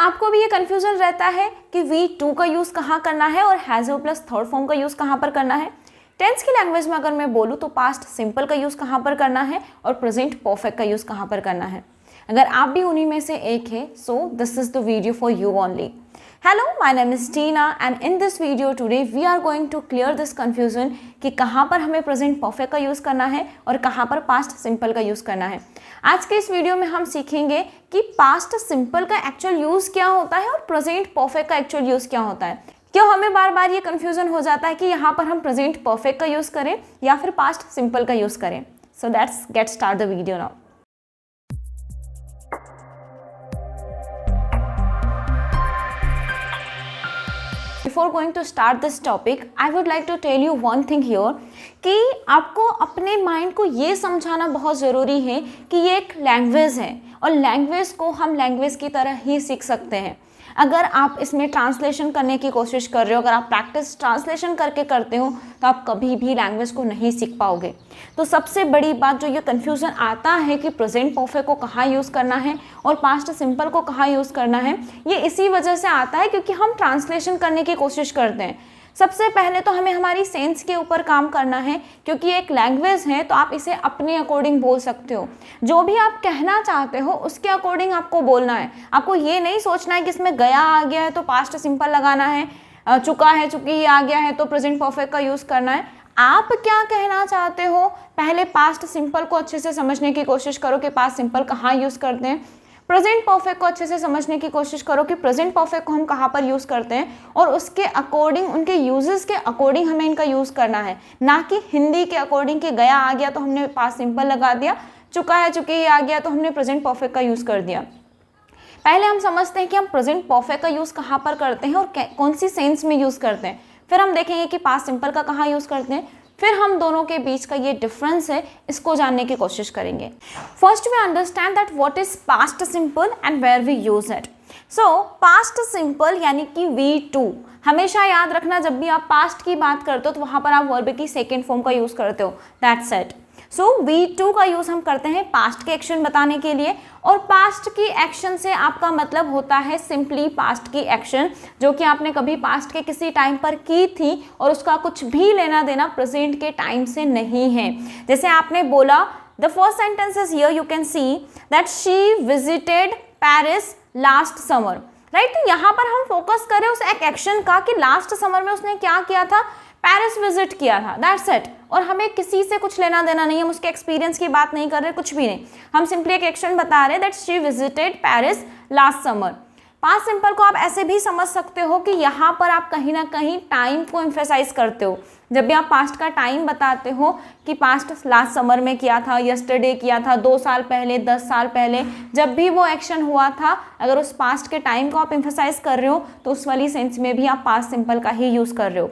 आपको भी ये कंफ्यूजन रहता है कि V2 का यूज़ कहाँ करना है और has have plus third form का यूज़ कहाँ पर करना है? टेंस की लैंग्वेज में अगर मैं बोलूँ तो पास्ट सिंपल का यूज़ कहाँ पर करना है और प्रेजेंट परफेक्ट का यूज़ कहाँ पर करना है। अगर आप भी उन्हीं में से एक है, so this is the video for you only. Hello, my name is Tina and in this video today we are going to clear this confusion कि कहाँ पर हमें प्रेजेंट परफेक्ट का यूज़ करना है और कहाँ पर पास्ट सिंपल का यूज़ करना है। आज के इस वीडियो में हम सीखेंगे कि पास्ट सिंपल का एक्चुअल यूज़ क्या होता है और प्रेजेंट परफेक्ट का एक्चुअल यूज़ क्या होता है। क्यों हमें बार बार ये कन्फ्यूजन हो जाता है कि यहाँ पर हम प्रेजेंट परफेक्ट का यूज़ करें या फिर पास्ट सिंपल का यूज़ करें। So let's get start the video now. Before going to start this topic, I would like to tell you one thing here कि आपको अपने माइंड को ये समझाना बहुत ज़रूरी है कि ये एक लैंग्वेज है और लैंग्वेज को हम लैंग्वेज की तरह ही सीख सकते हैं। अगर आप इसमें ट्रांसलेशन करने की कोशिश कर रहे हो, अगर आप प्रैक्टिस ट्रांसलेशन करके करते हो तो आप कभी भी लैंग्वेज को नहीं सीख पाओगे। तो सबसे बड़ी बात जो ये कन्फ्यूज़न आता है कि प्रेजेंट परफेक्ट को कहाँ यूज़ करना है और पास्ट सिंपल को कहाँ यूज़ करना है, ये इसी वजह से आता है क्योंकि हम ट्रांसलेशन करने की कोशिश करते हैं। सबसे पहले तो हमें हमारी सेंस के ऊपर काम करना है क्योंकि एक लैंग्वेज है तो आप इसे अपने अकॉर्डिंग बोल सकते हो। जो भी आप कहना चाहते हो उसके अकॉर्डिंग आपको बोलना है। आपको ये नहीं सोचना है कि इसमें गया आ गया है तो पास्ट सिंपल लगाना है, चुका है चुकी आ गया है तो प्रेजेंट परफेक्ट का यूज़ करना है। आप क्या कहना चाहते हो पहले पास्ट सिंपल को अच्छे से समझने की कोशिश करो कि पास्ट सिंपल कहाँ यूज़ करते हैं। प्रेजेंट परफेक्ट को अच्छे से समझने की कोशिश करो कि प्रेजेंट परफेक्ट को हम कहाँ पर यूज़ करते हैं और उसके अकॉर्डिंग, उनके यूजेस के अकॉर्डिंग हमें इनका यूज़ करना है, ना कि हिंदी के अकॉर्डिंग कि गया आ गया तो हमने पास्ट सिंपल लगा दिया, चुका है चुकी आ गया तो हमने प्रेजेंट परफेक्ट का यूज़ कर दिया। पहले हम समझते हैं कि हम प्रेजेंट परफेक्ट का यूज़ कहाँ पर करते हैं और कौन सी सेंस में यूज़ करते हैं, फिर हम देखेंगे कि पास्ट सिंपल का कहाँ यूज़ करते हैं, फिर हम दोनों के बीच का ये डिफरेंस है इसको जानने की कोशिश करेंगे। First we understand that what is past simple and where we use it. So past simple यानी कि V2, हमेशा याद रखना जब भी आप पास्ट की बात करते हो तो वहाँ पर आप वर्ब की सेकेंड फॉर्म का यूज़ करते हो, दैट्स इट। सो V2 का यूज़ हम करते हैं पास्ट के एक्शन बताने के लिए और पास्ट की एक्शन से आपका मतलब होता है सिंपली पास्ट की एक्शन जो कि आपने कभी पास्ट के किसी टाइम पर की थी और उसका कुछ भी लेना देना प्रेजेंट के टाइम से नहीं है। जैसे आपने बोला, the first sentence is here, you can see that she visited Paris last summer, right. तो यहाँ पर हम फोकस करें उस एक एक्शन का कि लास्ट समर में उसने क्या किया था, पेरिस विजिट किया था, दैट्स इट। और हमें किसी से कुछ लेना देना नहीं है, हम उसके एक्सपीरियंस की बात नहीं कर रहे, कुछ भी नहीं, हम सिंपली एक एक्शन बता रहे हैं that she visited Paris last summer. Past simple को आप ऐसे भी समझ सकते हो कि यहाँ पर आप कहीं ना कहीं टाइम को एम्फेसाइज करते हो। जब भी आप पास्ट का टाइम बताते हो कि पास्ट लास्ट समर में किया था, यस्टरडे किया था, 2 साल पहले, 10 साल पहले, जब भी वो एक्शन हुआ था, अगर उस पास्ट के टाइम को आप एम्फेसाइज कर रहे हो तो उस वाली सेंस में भी आप पास्ट सिंपल का ही यूज़ कर रहे हो।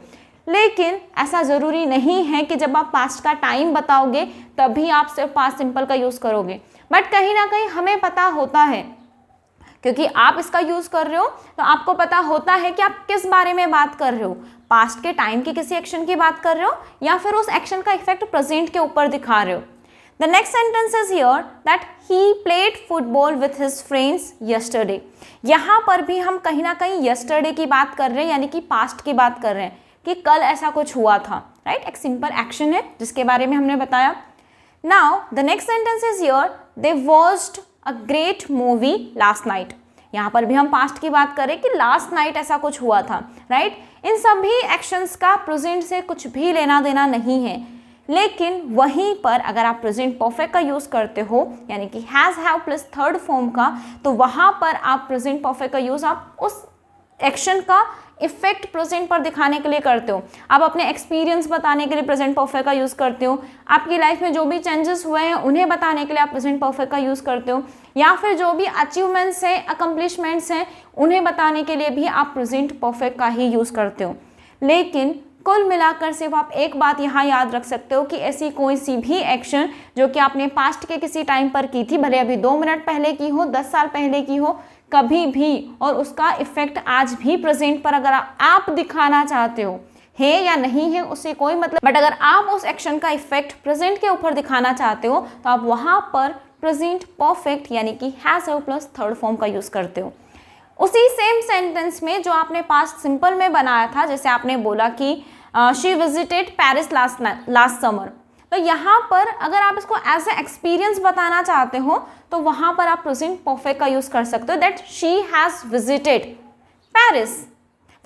लेकिन ऐसा ज़रूरी नहीं है कि जब आप पास्ट का टाइम बताओगे तभी आप सिर्फ पास्ट सिंपल का यूज़ करोगे, बट कहीं ना कहीं हमें पता होता है क्योंकि आप इसका यूज़ कर रहे हो तो आपको पता होता है कि आप किस बारे में बात कर रहे हो, पास्ट के टाइम के किसी एक्शन की बात कर रहे हो या फिर उस एक्शन का इफेक्ट प्रेजेंट के ऊपर दिखा रहे हो। The next sentence is here that he played football with his friends yesterday. यहाँ पर भी हम कहीं ना कहीं यस्टरडे की बात कर रहे हैं, यानी कि पास्ट की बात कर रहे हैं कि कल ऐसा कुछ हुआ था, राइट। एक सिंपल एक्शन है जिसके बारे में हमने बताया। Now the next sentence is here, they watched a great movie last night. यहाँ पर भी हम पास्ट की बात करें कि लास्ट नाइट ऐसा कुछ हुआ था, राइट। इन सभी एक्शंस का प्रेजेंट से कुछ भी लेना देना नहीं है, लेकिन वहीं पर अगर आप प्रेजेंट परफेक्ट का यूज़ करते हो यानी कि has have plus third form का, तो वहाँ पर आप प्रेजेंट परफेक्ट का यूज़ आप उस एक्शन का इफेक्ट प्रेजेंट पर दिखाने के लिए करते हो, आप अपने एक्सपीरियंस बताने के लिए प्रेजेंट परफेक्ट का यूज़ करते हो, आपकी लाइफ में जो भी चेंजेस हुए हैं उन्हें बताने के लिए आप प्रेजेंट परफेक्ट का यूज़ करते हो, या फिर जो भी अचीवमेंट्स हैं, अकम्पलिशमेंट्स हैं, उन्हें बताने के लिए भी आप प्रेजेंट परफेक्ट का ही यूज़ करते हो। लेकिन कुल मिलाकर सिर्फ आप एक बात यहाँ याद रख सकते हो कि ऐसी कोई सी भी एक्शन जो कि आपने पास्ट के किसी टाइम पर की थी, भले अभी 2 मिनट पहले की हो, 10 साल पहले की हो, कभी भी, और उसका इफेक्ट आज भी प्रेजेंट पर अगर आप दिखाना चाहते हो, है या नहीं है उससे कोई मतलब, बट अगर आप उस एक्शन का इफेक्ट प्रेजेंट के ऊपर दिखाना चाहते हो तो आप वहाँ पर प्रेजेंट परफेक्ट यानी कि has have plus third form का यूज़ करते हो। उसी सेम सेंटेंस में जो आपने पास्ट सिंपल में बनाया था, जैसे आपने बोला कि she visited Paris last summer, तो यहाँ पर अगर आप इसको एज ए एक्सपीरियंस बताना चाहते हो तो वहाँ पर आप प्रेजेंट परफेक्ट का यूज़ कर सकते हो, that she has visited Paris,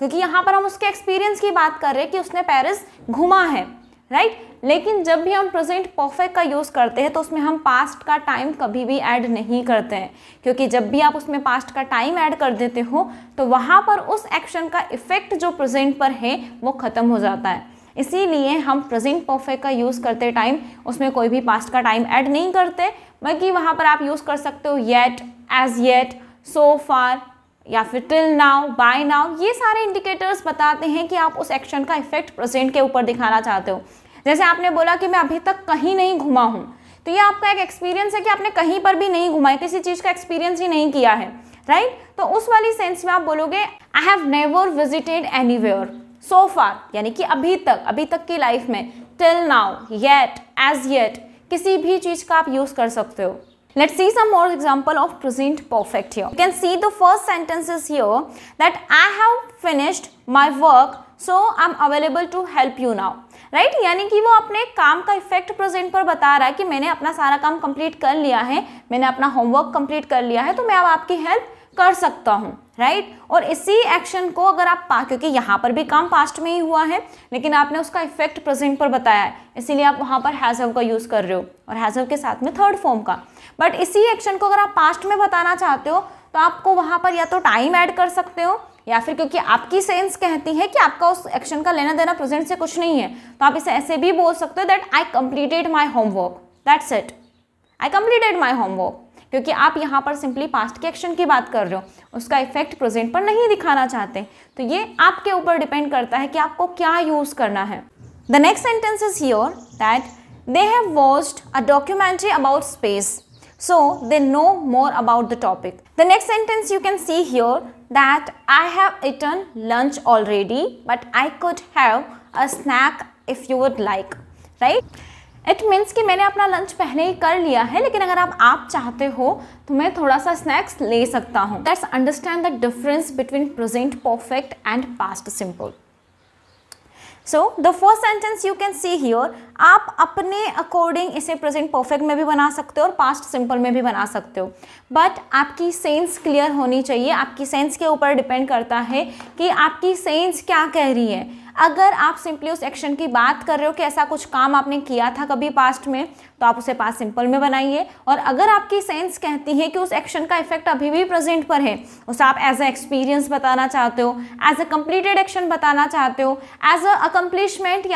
क्योंकि यहाँ पर हम उसके एक्सपीरियंस की बात कर रहे हैं कि उसने पेरिस घूमा है, राइट। लेकिन जब भी हम प्रेजेंट परफेक्ट का यूज़ करते हैं तो उसमें हम पास्ट का टाइम कभी भी ऐड नहीं करते हैं, क्योंकि जब भी आप उसमें पास्ट का टाइम ऐड कर देते हो तो वहाँ पर उस एक्शन का इफेक्ट जो प्रेजेंट पर है वो ख़त्म हो जाता है। इसीलिए हम प्रेजेंट परफेक्ट का यूज़ करते टाइम उसमें कोई भी पास्ट का टाइम ऐड नहीं करते, बल्कि वहाँ पर आप यूज़ कर सकते हो येट, एज येट, सो फार, या फिर टिल नाउ, बाय नाउ। ये सारे इंडिकेटर्स बताते हैं कि आप उस एक्शन का इफेक्ट प्रेजेंट के ऊपर दिखाना चाहते हो। जैसे आपने बोला कि मैं अभी तक कहीं नहीं घुमा हूँ, तो ये आपका एक एक्सपीरियंस है कि आपने कहीं पर भी नहीं घुमा है, किसी चीज़ का एक्सपीरियंस ही नहीं किया है, राइट। तो उस वाली सेंस में आप बोलोगे I have never visited anywhere so far, यानी कि अभी तक की लाइफ में, till now, yet, as yet, किसी भी चीज़ का आप यूज़ कर सकते हो। Let's see some more example of present perfect here. You can see the first sentences here that I have finished my work so I'm available to help you now. Right, यानी कि वो अपने काम का effect present पर बता रहा है कि मैंने अपना सारा काम कंप्लीट कर लिया है, मैंने अपना होमवर्क कंप्लीट कर लिया है, तो मैं अब आपकी हेल्प कर सकता हूँ, राइट। और इसी एक्शन को अगर आप क्योंकि यहाँ पर भी काम पास्ट में ही हुआ है लेकिन आपने उसका इफेक्ट प्रेजेंट पर बताया है, इसीलिए आप वहाँ पर हैज़ हैव का यूज़ कर रहे हो, और हैज़ हैव के साथ में थर्ड फॉर्म का। बट इसी एक्शन को अगर आप पास्ट में बताना चाहते हो तो आपको वहाँ पर या तो टाइम ऐड कर सकते हो, या फिर क्योंकि आपकी सेंस कहती है कि आपका उस एक्शन का लेना देना प्रेजेंट से कुछ नहीं है, तो आप इसे ऐसे भी बोल सकते हो that I completed my homework, that's it, I completed my homework, क्योंकि आप यहाँ पर सिंपली पास्ट के एक्शन की बात कर रहे हो, उसका इफेक्ट प्रेजेंट पर नहीं दिखाना चाहते। तो ये आपके ऊपर डिपेंड करता है कि आपको क्या यूज़ करना है। The next sentence is here that they have watched a documentary about space, so they know more about the topic. The next sentence you can see here that I have eaten lunch already but I could have a snack if you would like, right? It means कि मैंने अपना lunch पहले ही कर लिया है, लेकिन अगर आप चाहते हो तो मैं थोड़ा सा स्नैक्स ले सकता हूँ। Let's understand the difference between present perfect and past simple. So the first sentence you can see here, आप अपने अकॉर्डिंग इसे प्रेजेंट परफेक्ट में भी बना सकते हो और पास्ट सिंपल में भी बना सकते हो, बट आपकी सेंस क्लियर होनी चाहिए। आपकी सेंस के ऊपर डिपेंड करता है कि आपकी सेंस क्या कह रही है। अगर आप सिंपली उस एक्शन की बात कर रहे हो कि ऐसा कुछ काम आपने किया था कभी पास्ट में, तो आप उसे पास्ट सिंपल में बनाइए। और अगर आपकी सेंस कहती है कि उस एक्शन का इफेक्ट अभी भी प्रेजेंट पर है, उसे आप एज ए एक्सपीरियंस बताना चाहते हो, एज ए कंप्लीटेड एक्शन बताना चाहते हो, एज अ अकम्प्लिशमेंट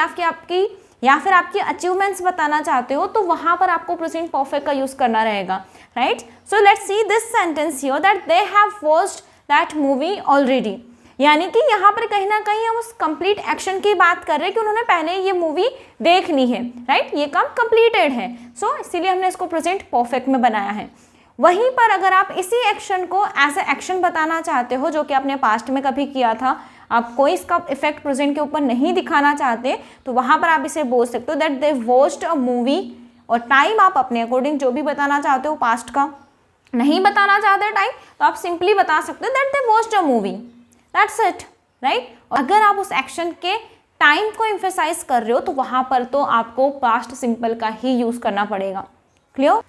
या फिर आपकी अचीवमेंट्स बताना चाहते हो, तो वहाँ पर आपको प्रेजेंट परफेक्ट का यूज़ करना रहेगा, right. So let's see this sentence here that they have watched that movie already, यानी कि यहाँ पर कहीं ना कहीं हम उस कंप्लीट एक्शन की बात कर रहे हैं कि उन्होंने पहले ये मूवी देख ली है, राइट, ये काम कंप्लीटेड है। सो इसीलिए हमने इसको प्रेजेंट परफेक्ट में बनाया है। वहीं पर अगर आप इसी एक्शन को एज ए एक्शन बताना चाहते हो जो कि आपने पास्ट में कभी किया था, आप कोई इसका इफेक्ट प्रेजेंट के ऊपर नहीं दिखाना चाहते, तो वहाँ पर आप इसे बोल सकते हो that they watched a movie, और टाइम आप अपने अकॉर्डिंग जो भी बताना चाहते हो, पास्ट का नहीं बताना चाहते टाइम, तो आप सिंपली बता सकते हो that they watched a movie, that's it, right. अगर आप उस एक्शन के टाइम को एम्फेसाइज कर रहे हो तो वहाँ पर तो आपको पास्ट सिंपल का ही यूज़ करना पड़ेगा। Clear?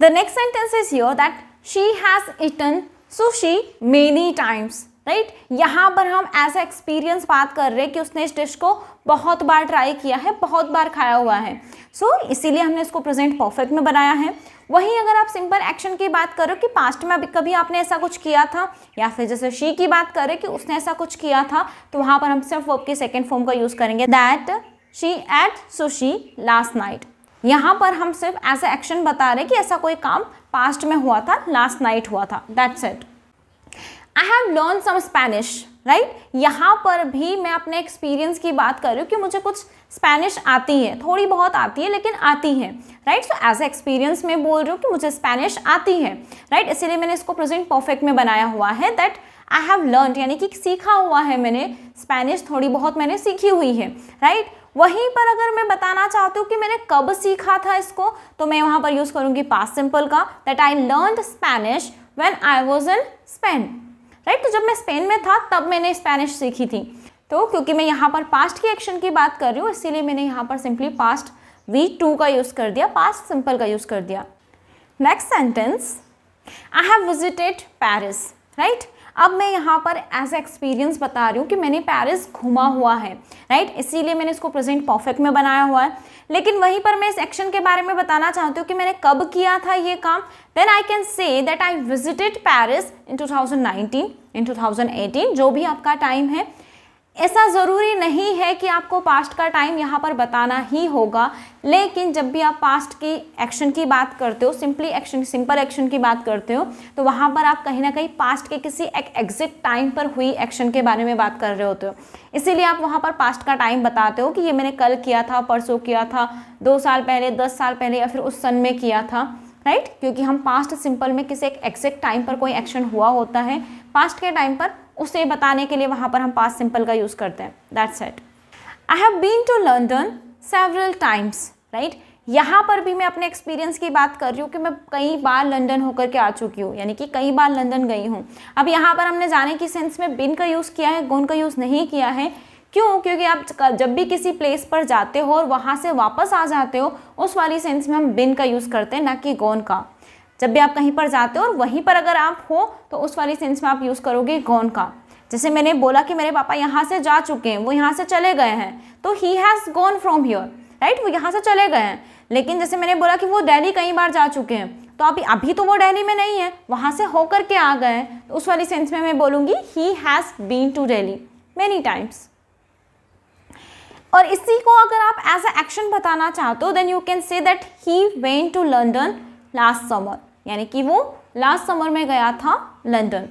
The next sentence is here that she has eaten sushi many times, right. यहाँ पर हम एज ए एक्सपीरियंस बात कर रहे हैं कि उसने इस डिश को बहुत बार ट्राई किया है, बहुत बार खाया हुआ है। सो इसीलिए हमने इसको प्रेजेंट परफेक्ट में बनाया है। वहीं अगर आप सिंपल एक्शन की बात करो कि पास्ट में अभी कभी आपने ऐसा कुछ किया था, या फिर जैसे शी की बात करें कि उसने ऐसा कुछ किया था, तो वहाँ पर हम सिर्फ वर्ब के सेकेंड फॉर्म का यूज़ करेंगे that she ate sushi last night. यहाँ पर हम सिर्फ एज ए एक्शन बता रहे कि ऐसा कोई काम पास्ट में हुआ था, लास्ट नाइट हुआ था, that's it. I have learn some Spanish, right. यहाँ पर भी मैं अपने एक्सपीरियंस की बात कर रही हूँ कि मुझे कुछ स्पेनिश आती है, थोड़ी बहुत आती है लेकिन आती है, right. So as a experience में बोल रही हूँ कि मुझे स्पेनिश आती है, राइट। इसीलिए मैंने इसको प्रेजेंट परफेक्ट में बनाया हुआ है दैट आई हैव लर्न, यानी कि सीखा हुआ है मैंने स्पेनिश, थोड़ी बहुत मैंने सीखी हुई है, राइट। वहीं पर अगर मैं बताना चाहती हूँ कि मैंने कब सीखा था इसको, तो मैं वहाँ पर यूज़ करूँगी पास्ट सिंपल का that I learned Spanish when I was in Spain, right. तो जब मैं स्पेन में था तब मैंने स्पेनिश सीखी थी। तो क्योंकि मैं यहाँ पर पास्ट की एक्शन की बात कर रही हूँ इसीलिए मैंने यहाँ पर सिंपली पास्ट V2 का यूज़ कर दिया, पास्ट सिंपल का यूज़ कर दिया। Next sentence, I have visited Paris, right. अब मैं यहाँ पर एज एक्सपीरियंस बता रही हूँ कि मैंने पेरिस घूमा हुआ है, राइट, इसीलिए मैंने इसको प्रेजेंट परफेक्ट में बनाया हुआ है। लेकिन वहीं पर मैं इस एक्शन के बारे में बताना चाहती हूँ कि मैंने कब किया था ये काम। Then I can say that I visited Paris in 2019, in 2018, जो भी आपका टाइम है। ऐसा ज़रूरी नहीं है कि आपको पास्ट का टाइम यहाँ पर बताना ही होगा, लेकिन जब भी आप पास्ट की एक्शन की बात करते हो, सिंपल एक्शन की बात करते हो, तो वहाँ पर आप कहीं ना कहीं पास्ट के किसी एक एग्जैक्ट टाइम पर हुई एक्शन के बारे में बात कर रहे होते हो। इसीलिए आप वहाँ पर पास्ट का टाइम बताते हो कि ये मैंने कल किया था, परसों किया था, 2 साल पहले, 10 साल पहले, या फिर उस सन में किया था, राइट। क्योंकि हम पास्ट सिंपल में किसी एक एग्जैक्ट टाइम पर कोई एक्शन हुआ होता है, पास्ट के टाइम पर उसे बताने के लिए वहाँ पर हम पास्ट सिंपल का यूज़ करते हैं। That's it. I have been to London several times, right. यहाँ पर भी मैं अपने एक्सपीरियंस की बात कर रही हूँ कि मैं कई बार लंदन होकर के आ चुकी हूँ, यानी कि कई बार लंदन गई हूँ। अब यहाँ पर हमने जाने की सेंस में बीन का यूज़ किया है, गोन का यूज़ नहीं किया है। क्यों? क्योंकि आप जब भी किसी प्लेस पर जाते हो और वहाँ से वापस आ जाते हो, उस वाली सेंस में हम बिन का यूज़ करते हैं, ना कि गोन का। जब भी आप कहीं पर जाते हो और वहीं पर अगर आप हो तो उस वाली सेंस में आप यूज़ करोगे गॉन का। जैसे मैंने बोला कि मेरे पापा यहाँ से जा चुके हैं, वो यहाँ से चले गए हैं, तो he has gone from here, right, वो यहाँ से चले गए हैं। लेकिन जैसे मैंने बोला कि वो दिल्ली कई बार जा चुके हैं, तो अभी तो वो दिल्ली में नहीं है, वहाँ से होकर के आ गए हैं, तो उस वाली सेंस में मैं बोलूँगी he has been to Delhi many times. और इसी को अगर आप एज अ एक्शन बताना चाहते हो, then you can say that he went to London last summer, यानी कि वो लास्ट समर में गया था London.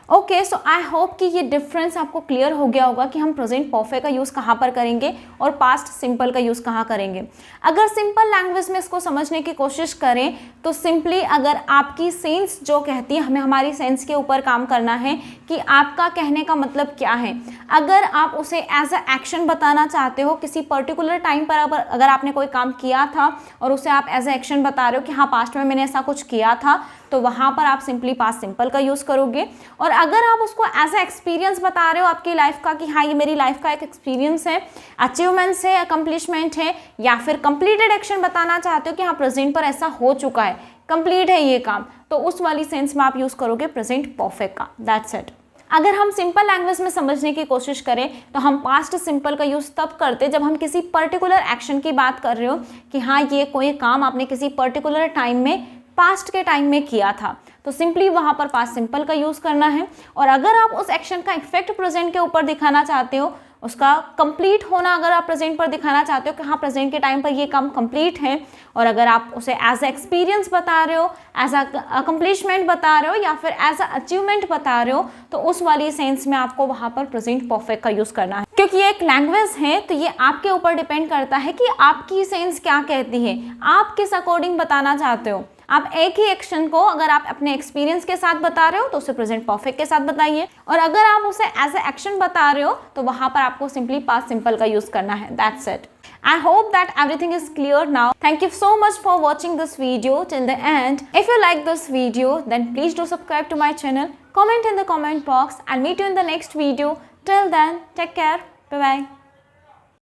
Okay, so I hope कि ये डिफरेंस आपको क्लियर हो गया होगा कि हम प्रेजेंट परफेक्ट का यूज़ कहाँ पर करेंगे और पास्ट सिंपल का यूज़ कहाँ करेंगे। अगर सिंपल लैंग्वेज में इसको समझने की कोशिश करें तो सिंपली अगर आपकी सेंस जो कहती है, हमें हमारी सेंस के ऊपर काम करना है कि आपका कहने का मतलब क्या है। अगर आप उसे एज अ एक्शन बताना चाहते हो, किसी पर्टिकुलर टाइम पर अगर आपने कोई काम किया था और उसे आप एज अ एक्शन बता रहे हो कि हाँ पास्ट में मैंने ऐसा कुछ किया था, तो वहाँ पर आप सिंपली पास्ट सिंपल का यूज़ करोगे। और अगर आप उसको एज अ एक्सपीरियंस बता रहे हो आपकी लाइफ का कि हाँ ये मेरी लाइफ का एक एक्सपीरियंस है, अचीवमेंट्स है, अकम्पलिशमेंट है, या फिर कंप्लीटेड एक्शन बताना चाहते हो कि हाँ प्रेजेंट पर ऐसा हो चुका है, कंप्लीट है ये काम, तो उस वाली सेंस में आप यूज़ करोगे प्रेजेंट परफेक्ट का। That's it. अगर हम सिंपल लैंग्वेज में समझने की कोशिश करें तो हम पास्ट सिंपल का यूज़ तब करते जब हम किसी पर्टिकुलर एक्शन की बात कर रहे हो कि हाँ ये कोई काम आपने किसी पर्टिकुलर टाइम में, पास्ट के टाइम में किया था, तो सिंपली वहाँ पर पास्ट सिंपल का यूज़ करना है। और अगर आप उस एक्शन का इफेक्ट प्रेजेंट के ऊपर दिखाना चाहते हो, उसका कंप्लीट होना अगर आप प्रेजेंट पर दिखाना चाहते हो कि हाँ प्रेजेंट के टाइम पर ये काम कंप्लीट है, और अगर आप उसे एज अ एक्सपीरियंस बता रहे हो, एज अ अकम्पलिशमेंट बता रहे हो, या फिर एज अ अचीवमेंट बता रहे हो, तो उस वाली सेंस में आपको वहाँ पर प्रेजेंट परफेक्ट का यूज़ करना है। क्योंकि ये एक लैंग्वेज है तो ये आपके ऊपर डिपेंड करता है कि आपकी सेंस क्या कहती है, आप किस अकॉर्डिंग बताना चाहते हो। आप एक ही एक्शन को अगर आप अपने एक्सपीरियंस के साथ बता रहे हो तो उसे प्रेजेंट परफेक्ट के साथ बताइए, और अगर आप उसे एज अ एक्शन बता रहे हो तो वहां पर आपको सिंपली पास्ट सिंपल का यूज करना है। That's it. I hope that everything is clear now. Thank you so much for watching this video till the end. If you like this video, then please do subscribe to my channel, comment in the comment box, and meet you in the next video. Till then, take care. Bye bye.